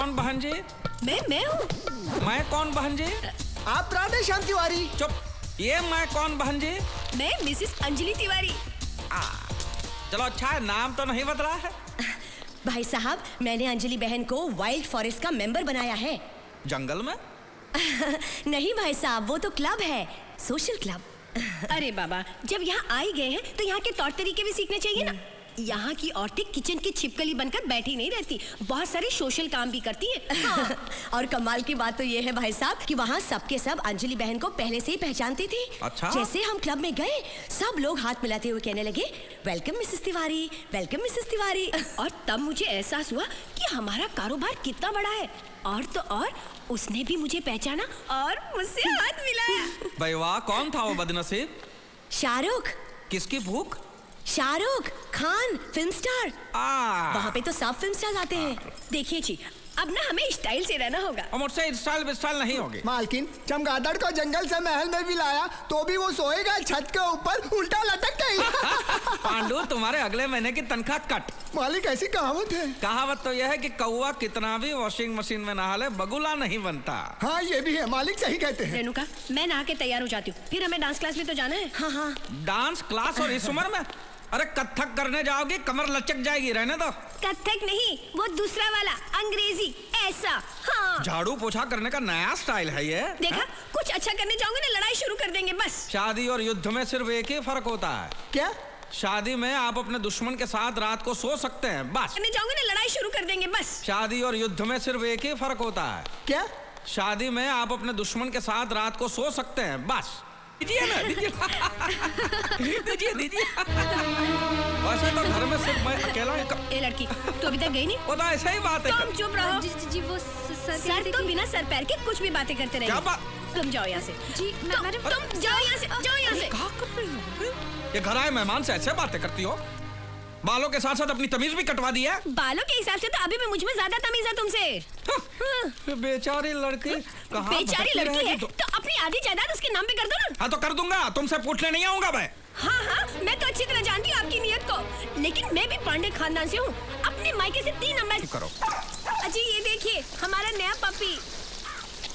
कौन बहन जी? मैं हूँ। मैं कौन बहन जी? आप राधे श्याम तिवारी। चुप। ये मैं कौन बहन जी? मैं मिसेस अंजलि तिवारी। चलो अच्छा है, नाम तो नहीं बदला है। भाई साहब, मैंने अंजलि बहन को वाइल्ड फॉरेस्ट का मेंबर बनाया है। जंगल में? नहीं भाई साहब, वो तो क्लब है, सोशल क्लब। अरे बाबा, जब यहाँ आ ही गए हैं तो यहाँ के तौर तरीके भी सीखने चाहिए ना। यहाँ की औरतें किचन की छिपकली बनकर बैठी नहीं रहती, बहुत सारे सोशल काम भी करती हैं। हाँ। और कमाल की बात तो ये है भाई साहब कि वहाँ सबके सब अंजलि बहन को पहले से ही पहचानते थे। अच्छा? जैसे हम क्लब में गए, सब लोग हाथ मिलाते हुए कहने लगे, welcome Mrs Tiwari, welcome Mrs Tiwari. और तब मुझे एहसास हुआ कि हमारा कारोबार कितना बड़ा है। और तो और उसने भी मुझे पहचाना और मुझसे हाथ मिलाया। भाई वाह, कौन था वो बदनसीब? शाहरुख। किसकी भूख? Shahrukh Khan, film star. वहाँ पे तो सब फिल्म स्टार आते हैं। देखिए जी, अब ना हमें स्टाइल से रहना होगा। और मुझसे स्टाइल विस्टाइल नहीं होगी। मालकिन, चमगादड़ को जंगल से महल में भी लाया तो भी वो सोएगा छत के ऊपर उल्टा लटक गई। पांडु, तुम्हारे अगले महीने की तनख्वाह कट। मालिक, ऐसी कहावत है। कहावत तो यह है कि कौवा कितना भी वॉशिंग मशीन में नहा ले, बगुला नहीं बनता। हाँ, ये भी है, मालिक सही कहते हैं। रेणुका, मैं नहा के तैयार हो जाती हूँ, फिर हमें डांस क्लास में तो जाना है। हाँ हाँ। डांस क्लास और इस उम्र में? अरे कथक करने जाओगी, कमर लचक जाएगी, रहने दो। कथक नहीं, वो दूसरा वाला, अंग्रेजी, ऐसा। हाँ। झाड़ू पोछा करने का नया स्टाइल है ये। देखा, कुछ अच्छा करने जाओगे ना, लड़ाई शुरू कर देंगे बस। शादी और युद्ध में सिर्फ एक ही फर्क होता है। क्या? शादी में आप अपने दुश्मन के साथ रात को सो सकते हैं, बस। करने जाओगे ना, लड़ाई शुरू कर देंगे बस। शादी और युद्ध में सिर्फ एक ही फर्क होता है। क्या? शादी में आप अपने दुश्मन के साथ रात को सो सकते हैं, बस। दीजिए ना, दीजिए। दीजिए, दीजिए। वैसे तो घर में सिर्फ मैं अकेला ही। ए लड़की, तू अभी तक गई नहीं? वो तो ऐसा ही बात है। तुम चुप रहो। जी वो सर तो बिना सर पैर के कुछ भी बातें करते क्या रहेंगे। बात? तुम जाओ यहाँ से। जी मैडम, तुम जाओ यहाँ से, जाओ यहाँ से। क्या कर रही हो? ये घर आए मेहमान से ऐसे बातें करती हो? बालों के साथ साथ अपनी तमीज भी कटवा दी है। बालों के हिसाब से तो अभी भी मुझ में ज्यादा तमीज है तुमसे। बेचारी लड़की। कहाँ बेचारी भटकती लड़की है रहेगी तो अपनी आधी जायदाद उसके नाम पे कर दो ना। हाँ तो कर दूंगा, तुमसे पूछने नहीं आऊंगा मैं। हाँ हाँ, मैं तो अच्छी तरह जानती हूँ आपकी नीयत को, लेकिन मैं भी पांडे खानदान से हूँ। अपने मायके से 3 नंबर करो। अजी ये देखिए, हमारा नया पपी।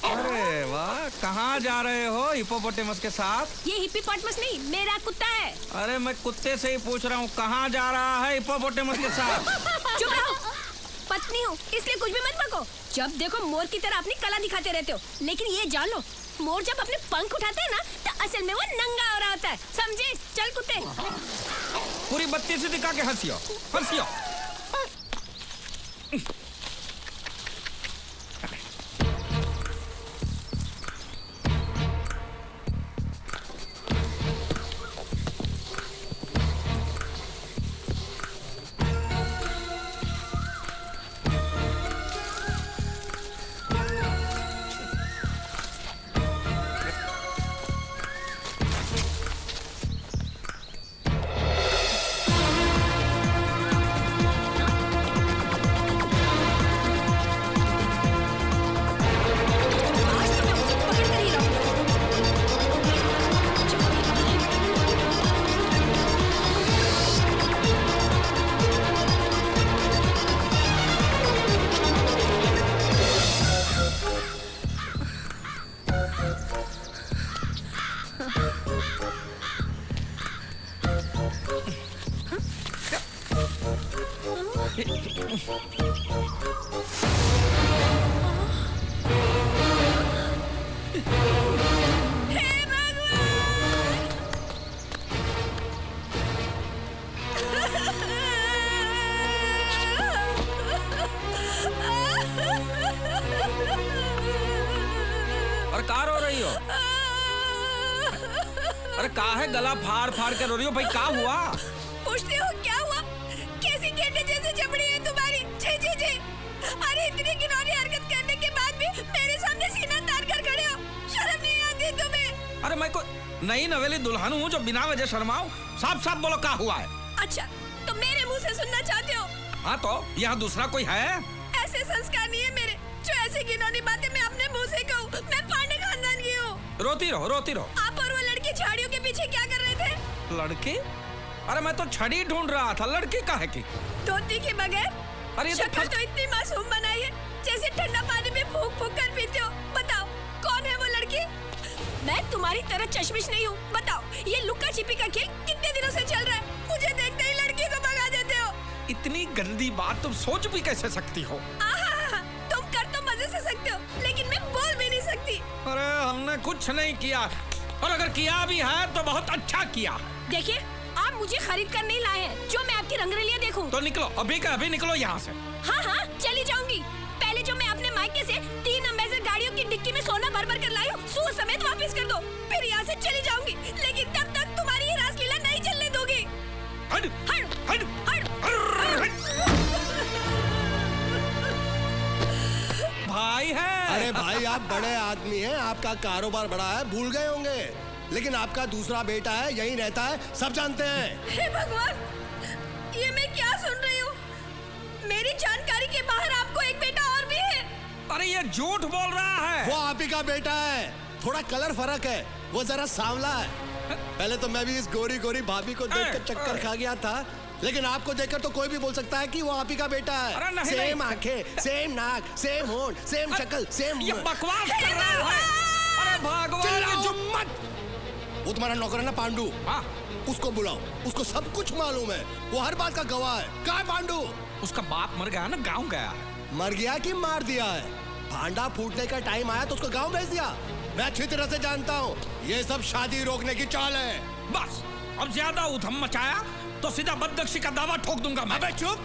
अरे वाह, कहाँ जा रहे हो हिप्पोपोटेमस के साथ? ये हिप्पोपोटेमस नहीं, मेरा कुत्ता है। अरे मैं कुत्ते से ही पूछ रहा हूँ, कहाँ जा रहा है हिप्पोपोटेमस के साथ? चुप रहो, पत्नी हूँ इसलिए कुछ भी मत बको। जब देखो मोर की तरह अपनी कला दिखाते रहते हो, लेकिन ये जान लो, मोर जब अपने पंख उठाते हैं ना तो असल में वो नंगा हो रहा होता है, समझे? चल कुत्ते। पूरी बत्ती से दिखा के हंसियो, हंसियो। और कहाँ रो रही हो? अरे कहाँ है गला फाड़ फाड़ के रो रही हो भाई, क्या हुआ? पूछते हो क्या हुआ? कैसी गेंडे जैसी चमड़ी है तुम्हारी? छी छी छी। अरे इतनी घिनौनी हरकत करने के बाद भी मेरे सामने सीना तान कर खड़े हो, शर्म नहीं आती तुम्हें? अरे मैं कोई नई नवेली दुल्हन हूँ जो बिना वजह शर्माऊं? साफ साफ बोलो क्या हुआ है? अच्छा, तो मेरे मुंह से सुनना चाहते हो? हाँ तो यहाँ दूसरा कोई है? ऐसे संस्कार नहीं है मेरे जो ऐसी घिनौनी बातें मैं अपने मुंह से कहूँ। मैं पांडे खानदान की हूँ। रोती रहो, रोती रहो। आप और वो लड़की झाड़ियों के पीछे क्या कर रहे थे? लड़की? अरे मैं तो छड़ी ढूंढ रहा था, लड़की का है की? धोती के बगैर अरे ये तो शक्ल तो इतनी मासूम बनाई है जैसे ठंडा पानी में फूंक फूंक कर पीते हो। बताओ कौन है वो लड़की? मैं तुम्हारी तरह चश्मिश नहीं हूँ। बताओ ये लुक्का छिपी का खेल कितने दिनों से चल रहा है? मुझे देखते ही लड़की को भगा देते हो। इतनी गंदी बात तुम सोच भी कैसे सकती हो? तुम कर तो मजे से सकते हो, लेकिन मैं बोल भी नहीं सकती। अरे हमने कुछ नहीं किया, और अगर किया भी है तो बहुत अच्छा किया। देखिए आप मुझे खरीद कर नहीं लाए हैं जो मैं आपकी रंगरलियां देखूं। तो निकलो, अभी का अभी निकलो यहाँ से। हाँ चली जाऊंगी। पहले जो मैं अपने मायके से 3 अम्बेसडर गाड़ियों की डिक्की में सोना भर भर कर लाई हूँ, सूद समेत वापस कर दो, फिर यहाँ से चली जाऊंगी। लेकिन तब तक तुम्हारी ये रासलीला नहीं चलने दोगी। हट, हट, हट, हट। भाई है। अरे भाई आप बड़े आदमी हैं, आपका कारोबार बड़ा है, भूल गए होंगे, लेकिन आपका दूसरा बेटा है, यहीं रहता है, सब जानते हैं। हे भगवान, ये मैं क्या सुन रही हूँ? मेरी जानकारी के बाहर आपको एक बेटा और भी है। अरे ये झूठ बोल रहा है। वो आप ही का बेटा है, थोड़ा कलर फर्क है, वो जरा सांवला है। पहले तो मैं भी इस गोरी गोरी भाभी को देखकर चक्कर खा गया था, लेकिन आपको देखकर तो कोई भी बोल सकता है कि वो आप ही का बेटा अरे है। नहीं, सेम आंखें, सेम नाक, सेम होंठ, सेम शक्ल, सेम ये बकवास कर रहा है। अरे भगवान, ये चिल्लाओ जो मत। वो तुम्हारा नौकर है ना पांडु, हाँ, उसको बुलाओ, उसको सब कुछ मालूम है, वो हर बात का गवाह है। कहाँ है पांडु? उसका बाप मर गया ना, गांव गया है। मर गया कि मार दिया है? भांडा फूटने का टाइम आया तो उसको गांव भेज दिया। मैं अच्छी तरह से जानता हूँ, ये सब शादी रोकने की चाल है। बस अब ज्यादा उधम मचाया तो सीधा बदनक्षी का दावा ठोक दूंगा मैं। अबे चुप,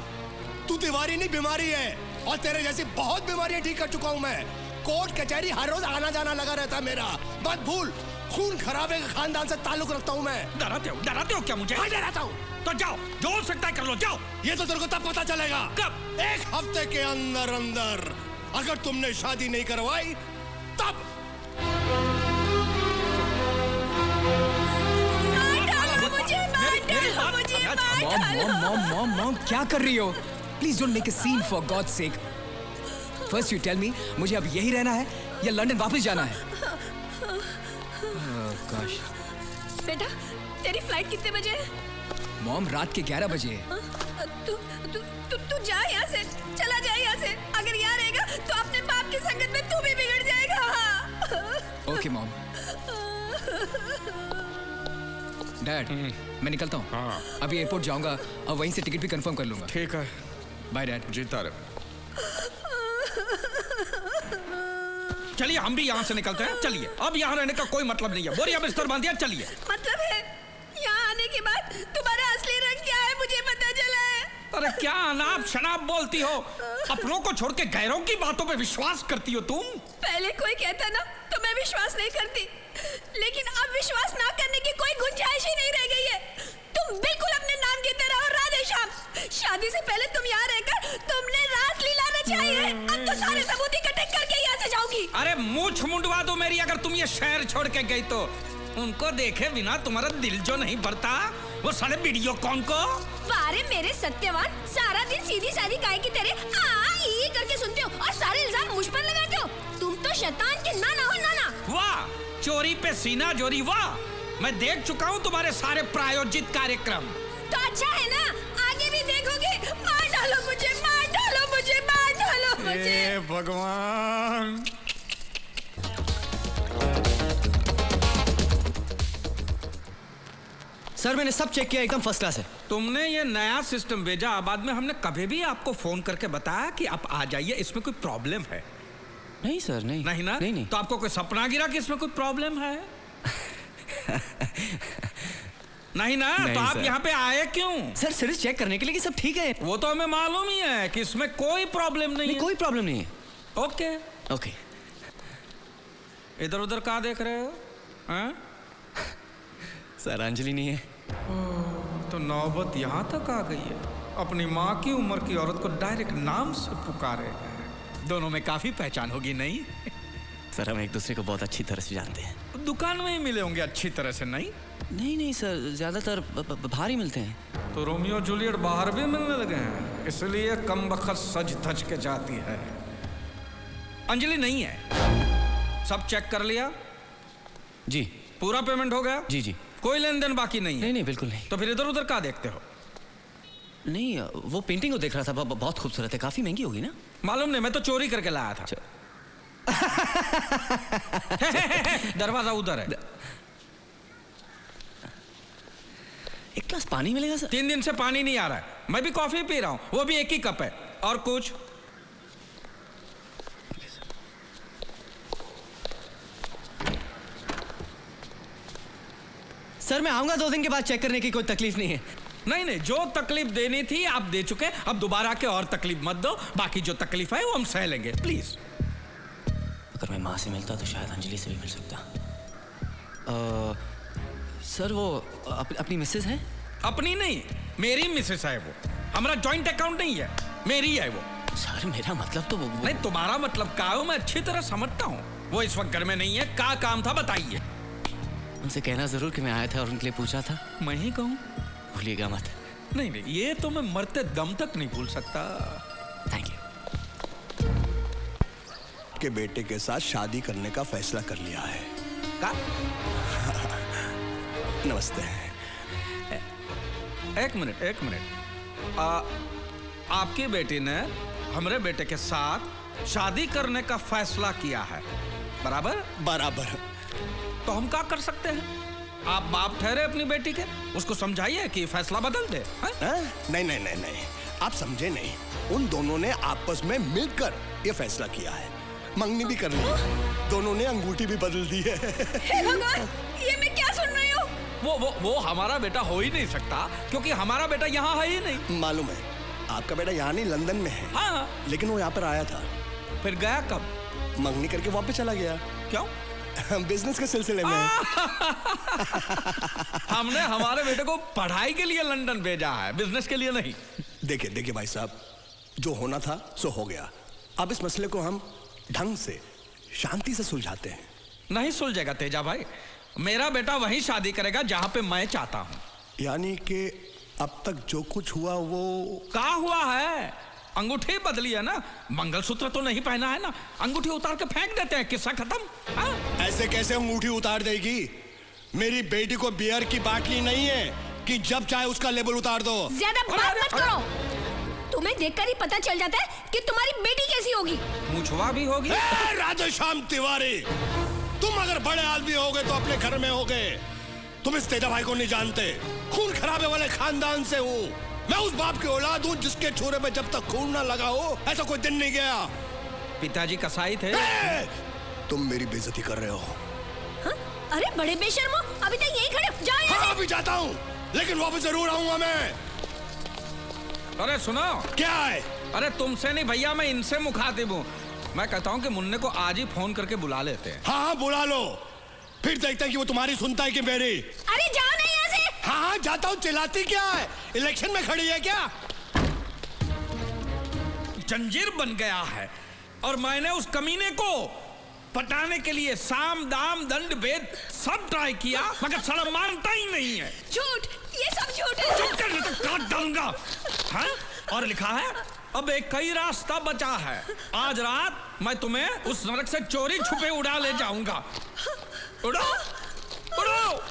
तू दीवारी नहीं बीमारी है, और तेरे जैसी बहुत बीमारियां ठीक कर चुका हूँ मैं। कोर्ट कचहरी हर रोज आना जाना लगा रहता है मेरा। मत भूल, खून खराबे के खानदान से ताल्लुक रखता हूँ मैं। डराते हो क्या मुझे? हाँ डराता हूँ। तो जाओ, जो हो सकता है कर लो, जाओ। ये तो तेरे को तब पता चलेगा। कब? 1 हफ्ते के अंदर अंदर, अगर तुमने शादी नहीं करवाई तब। मॉम क्या कर रही हो? Please don't make a scene for God's sake. First you tell me, मुझे अब यही रहना है या लंदन वापस जाना है? gosh. बेटा तेरी फ्लाइट कितने बजे है? मॉम रात के 11 बजे है। तू जा यहाँ से, चला जा यहाँ से। अगर यहाँ रहेगा तो अपने बाप की संगत में तू भी बिगड़ जाएगा। Okay mom. डैड मैं निकलता हूँ। हाँ। अभी एयरपोर्ट जाऊंगा और वहीं से टिकट भी कंफर्म कर लूंगा। ठीक है, बाय डैड। जीता रहे। चलिए हम भी यहाँ से निकलते हैं। चलिए, अब यहाँ रहने का कोई मतलब नहीं है। बोरिया बिस्तर बांधिए, चलिए। मतलब है यहाँ आने के बाद तुम्हारा असली रंग क्या है मुझे पता चला है। अरे क्या अनाप शनाप बोलती हो? अपनों को छोड़ के गैरों की बातों पे विश्वास करती हो तुम? पहले कोई कहता ना तो मैं विश्वास नहीं करती, लेकिन अब विश्वास ना करने की कोई गुंजाइश ही नहीं रह गई है। तुम बिल्कुल अपने नाम की तरह हो राधे श्याम। शादी से पहले तुम यहाँ रहकर तुमने रासलीला रचाई है। अब तो सारे सबूत इकट्ठे करके यहाँ से जाओगी। अरे मूंछ मुंडवा दो मेरी, अगर तुम ये शहर छोड़ के गई तो। उनको देखे बिना तुम्हारा दिल जो नहीं भरता, वो साले वीडियो कॉन को। वारे मेरे सत्यवान, सारा दिन सीधी सादी काय की तरह ये करके सुनते हो और सारे इल्जाम मुझ पर लगाते हो। तुम तो शैतान के नाना हो नाना। वाह, चोरी पे सीना जोरी, वाह। मैं देख चुका हूँ तुम्हारे सारे प्रायोजित कार्यक्रम। तो अच्छा है ना, आगे भी देखोगे। मार डालो मुझे, मार डालो मुझे, मार डालो मुझे। भगवान। सर मैंने सब चेक किया, एकदम फर्स्ट क्लास है। तुमने ये नया सिस्टम भेजा, बाद में हमने कभी भी आपको फोन करके बताया कि आप आ जाइए, इसमें कोई प्रॉब्लम है? नहीं सर, नहीं। नहीं ना? नहीं। तो आपको कोई सपना गिरा कि इसमें कोई प्रॉब्लम है? नहीं ना? नहीं तो आप सर। यहाँ पे आए क्यों? सर सिर्फ चेक करने के लिए कि सब ठीक है। वो तो हमें मालूम ही है कि इसमें कोई प्रॉब्लम नहीं है। कोई प्रॉब्लम नहीं है। ओके। ओके। इधर उधर कहाँ देख रहे हो? हाँ? सर अंजलि नहीं है। तो नौबत यहाँ तक आ गई है। अपनी माँ की उम्र की औरत को डायरेक्ट नाम से पुकारे हैं। दोनों में काफी पहचान होगी नहीं? सर हम एक दूसरे को बहुत अच्छी तरह से जानते हैं। दुकान में ही मिले होंगे अच्छी तरह से, नहीं? नहीं सर, ज्यादातर बाहर ही मिलते हैं। तो रोमियो जूलियट बाहर भी मिलने लगे हैं, इसलिए कम बखत सज धज के जाती है। अंजलि नहीं है। सब चेक कर लिया? जी। पूरा पेमेंट हो गया? जी। कोई लेन देन बाकी नहीं है? नहीं बिल्कुल नहीं। तो फिर इधर उधर क्या देखते हो? नहीं, वो पेंटिंग को देख रहा था, बहुत खूबसूरत है, काफी महंगी होगी ना? मालूम नहीं, मैं तो चोरी करके लाया था। दरवाजा उधर है। एक ग्लास पानी मिलेगा सर? 3 दिन से पानी नहीं आ रहा है। मैं भी कॉफी पी रहा हूँ, वो भी एक ही कप है। और कुछ? सर मैं आऊंगा 2 दिन के बाद चेक करने की, कोई तकलीफ नहीं है। नहीं, जो तकलीफ देनी थी आप दे चुके, अब दोबारा के और तकलीफ मत दो। बाकी जो तकलीफ है वो हम सह लेंगे, प्लीज। अगर मैं माँ से मिलता तो शायद अंजलि से भी मिल सकता। सर वो अपनी मिसेज है? अपनी नहीं, मेरी मिसेस है वो। हमारा जॉइंट अकाउंट नहीं है, मेरी है वो। सर मेरा मतलब तो वो नहीं, तुम्हारा मतलब क्या हो मैं अच्छी तरह समझता हूँ। वो इस वक्त घर में नहीं है। क्या काम था बताइए? उनसे कहना जरूर कि मैं आया था और उनके लिए पूछा था। मैं ही कहूँ? भूलिएगा मत। नहीं, ये तो मैं मरते दम तक नहीं भूल सकता। Thank you. के बेटे के साथ शादी करने का फैसला कर लिया है। का? नमस्ते। एक मिनट। आपकी बेटी ने हमारे बेटे के साथ शादी करने का फैसला किया है, बराबर? बराबर। तो हम क्या कर सकते हैं? आप बाप ठहरे अपनी बेटी के, उसको समझाइए कि फैसला बदल दे। नहीं, आप समझे नहीं। उन दोनों ने आपस में मिलकर ये फैसला किया है। मंगनी भी कर ली, दोनों ने अंगूठी भी बदल दी है। हे भगवान, ये मैं क्या सुन रही हूँ? वो हमारा बेटा हो ही नहीं सकता, क्योंकि हमारा बेटा यहाँ है ही नहीं। मालूम है, आपका बेटा यहाँ नहीं लंदन में है। हाँ। लेकिन वो यहाँ पर आया था। फिर गया कब? मंगनी करके वापस चला गया। क्यों? बिजनेस के सिलसिले में। हमने हमारे बेटे को पढ़ाई के लिए लंदन भेजा है, बिजनेस के लिए नहीं। देखिए भाई साहब, जो होना था सो हो गया। अब इस मसले को हम ढंग से, शांति से सुलझाते हैं। नहीं सुलझेगा तेजा भाई। मेरा बेटा वही शादी करेगा जहां पे मैं चाहता हूं। यानी कि अब तक जो कुछ हुआ वो क्या हुआ है? अंगूठी बदली है ना, मंगलसूत्र तो नहीं पहना है ना। अंगूठी उतार के फेंक देते हैं, किस्सा खत्म। ऐसे कैसे अंगूठी उतार देगी? मेरी बेटी को बियर की बाटली नहीं है कि जब चाहे उसका लेबल उतार दो। ज्यादा बात मत करो। तुम्हें देखकर ही पता चल जाता है कि तुम्हारी बेटी कैसी होगी। मुछवा भी होगी। राधेश्याम तिवारी, तुम अगर बड़े आदमी होगे तो अपने घर में होगे। तुम इस तेजा भाई को नहीं जानते। खून खराबे वाले खानदान से हूँ मैं। उस बाप की औलाद हूँ जिसके छोरे में जब तक खून ना लगा हो ऐसा कोई दिन नहीं गया। पिताजी कसाई थे। तुम मेरी बेइज्जती कर रहे हो। हाँ? अरे बड़े बेशर्मो, अभी तक यही खड़े जाओ यहाँ से। अभी जाता हूँ, लेकिन वापस जरूर आऊंगा मैं। अरे सुनो। क्या है? अरे तुमसे नहीं भैया, मैं इनसे मुखातिब हूँ। मैं कहता हूँ कि मुन्ने को आज ही फोन करके बुला लेते हैं। हाँ बुला लो, फिर देखते हैं कि वो तुम्हारी सुनता है कि मेरी। अरे जाओ ना यहाँ से। हाँ जाता हूँ। चिल्लाती क्या है? इलेक्शन में खड़ी है क्या? जंजीर बन गया है और मैंने उस कमीने को पटाने के लिए साम दाम दंड भेद सब ट्राई किया, मगर साला मानता ही नहीं है। झूठ, ये सब झूठ है। चुप कर, नहीं तो काट डालूंगा। हाँ? और लिखा है अब एक कई रास्ता बचा है। आज रात मैं तुम्हें उस नरक से चोरी छुपे उड़ा ले जाऊंगा। उड़ो उड़ो,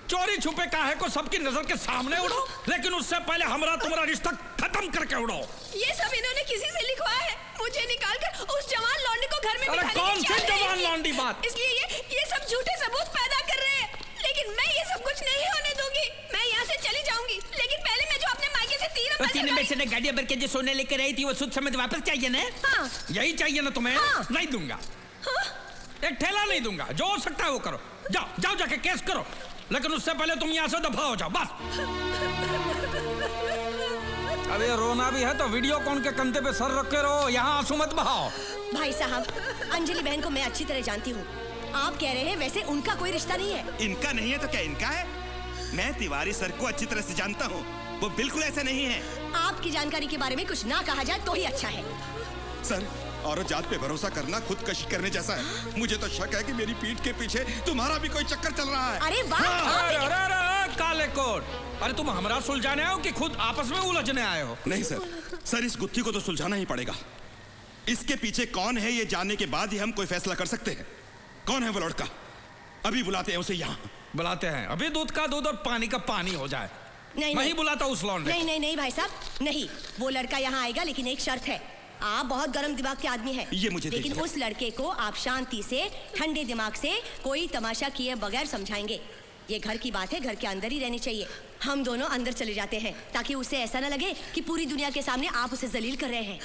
चोरी छुपे काहे को सबकी नजर के सामने उड़ो, लेकिन उससे पहले हमारा तुम्हारा रिश्ता खत्म करके उड़ो। ये सब इन्होंने किसी से लिखवा है। मुझे निकालकर उस जवान लौंडे को घर में अरे बिठाने कौन की सी चाल रही जवान थी। लौंडी बात? इसलिए ये सब झूठे सबूत पैदा कर रहे हैं। लेकिन मैं ये सब कुछ नहीं होने दूंगी। मैं यहाँ से चली जाऊंगी, लेकिन पहले मैं जो अपने मायके से 3 ने गाड़ी भर के जो सोने लेकर आई थी वो सुध समेत वापस चाहिए ना? हाँ। यही चाहिए ना तुम्हें? हाँ। नहीं दूंगा। हाँ? एक ठेला नहीं दूंगा। जो हो सकता है वो करो। जाओ जाओ जाके केस करो, लेकिन उससे पहले तुम यहाँ से दफा हो जाओ बस। अब ये रोना भी है तो वीडियो कॉन के कंधे पे सर रख के रहो, यहाँ आंसू मत बहाओ। भाई साहब, अंजलि बहन को मैं अच्छी तरह जानती हूँ। आप कह रहे हैं वैसे उनका कोई रिश्ता नहीं है। इनका नहीं है तो क्या इनका है? मैं तिवारी सर को अच्छी तरह से जानता हूँ, वो बिल्कुल ऐसे नहीं है। आपकी जानकारी के बारे में कुछ ना कहा जाए तो ही अच्छा है। सर, औरत जात पे भरोसा करना खुदकशी करने जैसा है। मुझे तो शक है कि मेरी पीठ के पीछे तुम्हारा भी कोई चक्कर चल रहा है। अरे वाह! अरे काले कोट, अरे तुम हमारा सुलझाने आए हो कि खुद आपस में उलझने आए हो? नहीं सर, इस गुत्थी को तो सुलझाना ही पड़ेगा। इसके पीछे कौन है ये जानने के बाद ही हम कोई फैसला कर सकते हैं। कौन है वो लड़का? अभी बुलाते हैं उसे यहाँ। बुलाते हैं, अभी दूध का दूध और पानी का पानी हो जाए। नहीं, मैं ही नहीं। बुलाता उस लौंडे। नहीं नहीं नहीं भाई साहब, नहीं। वो लड़का यहाँ आएगा, लेकिन एक शर्त है। आप बहुत गर्म दिमाग के आदमी हैं। ये मुझे लेकिन देखना। उस लड़के को आप शांति से, ठंडे दिमाग से, कोई तमाशा किए बगैर समझाएंगे। ये घर की बात है, घर के अंदर ही रहनी चाहिए। हम दोनों अंदर चले जाते हैं ताकि उसे ऐसा ना लगे कि पूरी दुनिया के सामने आप उसे जलील कर रहे हैं।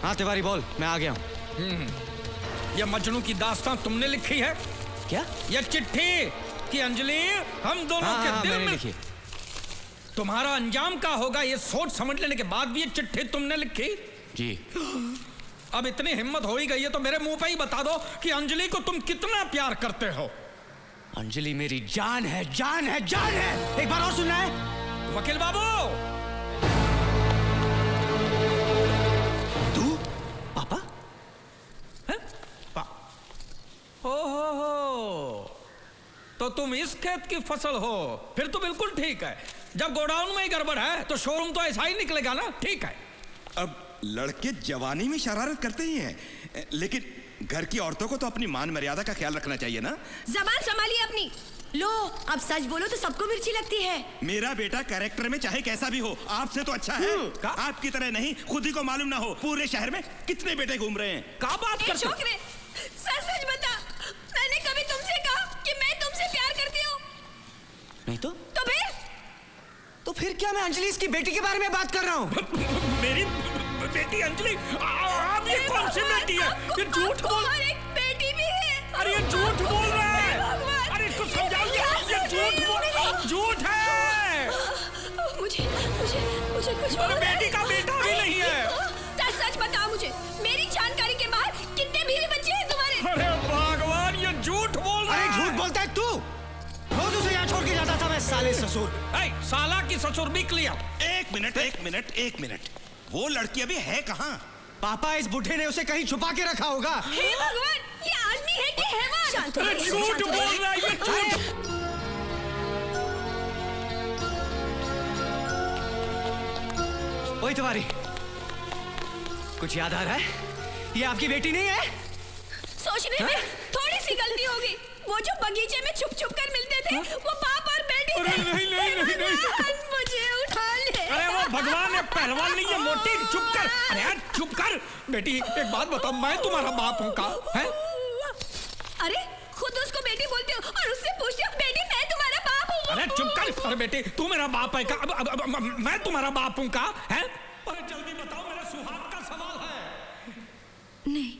हाँ तिवारी बोल, मैं आ गया हूँ। ये मजनू की दास्तान तुमने लिखी है क्या? ये चिट्ठी कि अंजलि हम दोनों हाँ, के हाँ, दिल मैंने में लिखी। तुम्हारा अंजाम क्या होगा ये सोच समझ लेने के बाद भी ये चिट्ठी तुमने लिखी? जी। अब इतनी हिम्मत हो ही गई है तो मेरे मुंह पे ही बता दो कि अंजलि को तुम कितना प्यार करते हो। अंजलि मेरी जान है, जान है, जान है। एक बार और सुनना है? वकील बाबू, तू पापा? ओहो, तो तुम इस खेत की फसल हो? फिर तो बिल्कुल ठीक है। जब गोडाउन में ही गड़बड़ है तो शोरूम तो ऐसा ही निकलेगा ना। ठीक है। अब लड़के जवानी में शरारत करते ही हैं, लेकिन घर की औरतों को तो अपनी मान मर्यादा का ख्याल रखना चाहिए ना। जबान संभालिए अपनी। लो, अब सच बोलो तो सबको मिर्ची लगती है। मेरा बेटा कैरेक्टर में चाहे कैसा भी हो, आपसे तो अच्छा है। आपकी तरह नहीं, खुद ही को मालूम ना हो पूरे शहर में कितने बेटे घूम रहे हैं। क्या बात करते हो? छोकरे, सच बता, मैंने कभी तुमसे कहा कि मैं तुमसे प्यार करती हूँ? नहीं तो? तो फिर क्या मैं अंजलि इसकी बेटी के बारे में बात कर रहा हूँ? मेरी बेटी अंजलि? आप ये कौन सी बेटी है? ये झूठ बोल। और एक बेटी भी है। अरे ये झूठ बोल रहा है। भगवान, अरे इसको समझाओ, ये झूठ बोल, झूठ है। मुझे मुझे मुझे कुछ अरे बेटी का बेटा भी नहीं है। सच बताओ मुझे, मेरी जानकारी के बाहर कितने बीवी बच्चे हैं तुम्हारे? अरे भगवान, ये झूठ बोल रहा है। अरे झूठ बोलता है तू। रोज उसे यहाँ छोड़ के जाता था मैं, साले ससुर। साला की ससुर भी क्लियर। एक मिनट, वो लड़की अभी है कहाँ? पापा, इस बुढ़े ने उसे कहीं छुपा के रखा होगा। हे भगवान, ये आदमी है कि हैवान? शांत हो अरे जाइए, झूठ शांत हो बोल जाइए। रहा है ये, झूठ। ओए तिवारी, कुछ याद आ रहा है? ये आपकी बेटी नहीं है? सोचने में थोड़ी सी गलती होगी। वो जो बगीचे में छुप छुप कर मिलते थे, वो बाप और बेटी अरे थे। नहीं। मुझे उठा ले। अरे वो भगवान है, पहलवान नहीं है मोटी। चुप कर। अरे यार चुप कर। बेटी एक बात बताओ, मैं तुम्हारा बाप हूँ का? है? अरे खुद उसको बेटी बोलते हो और उससे पूछते हो बेटी मैं तुम्हारा बाप हूँ। अरे चुप कर। अरे बेटी तू मेरा बाप है का? अब मैं तुम्हारा बाप हूँ का? है? अरे जल्दी बताओ, मेरा सुहाग का सवाल है। नहीं,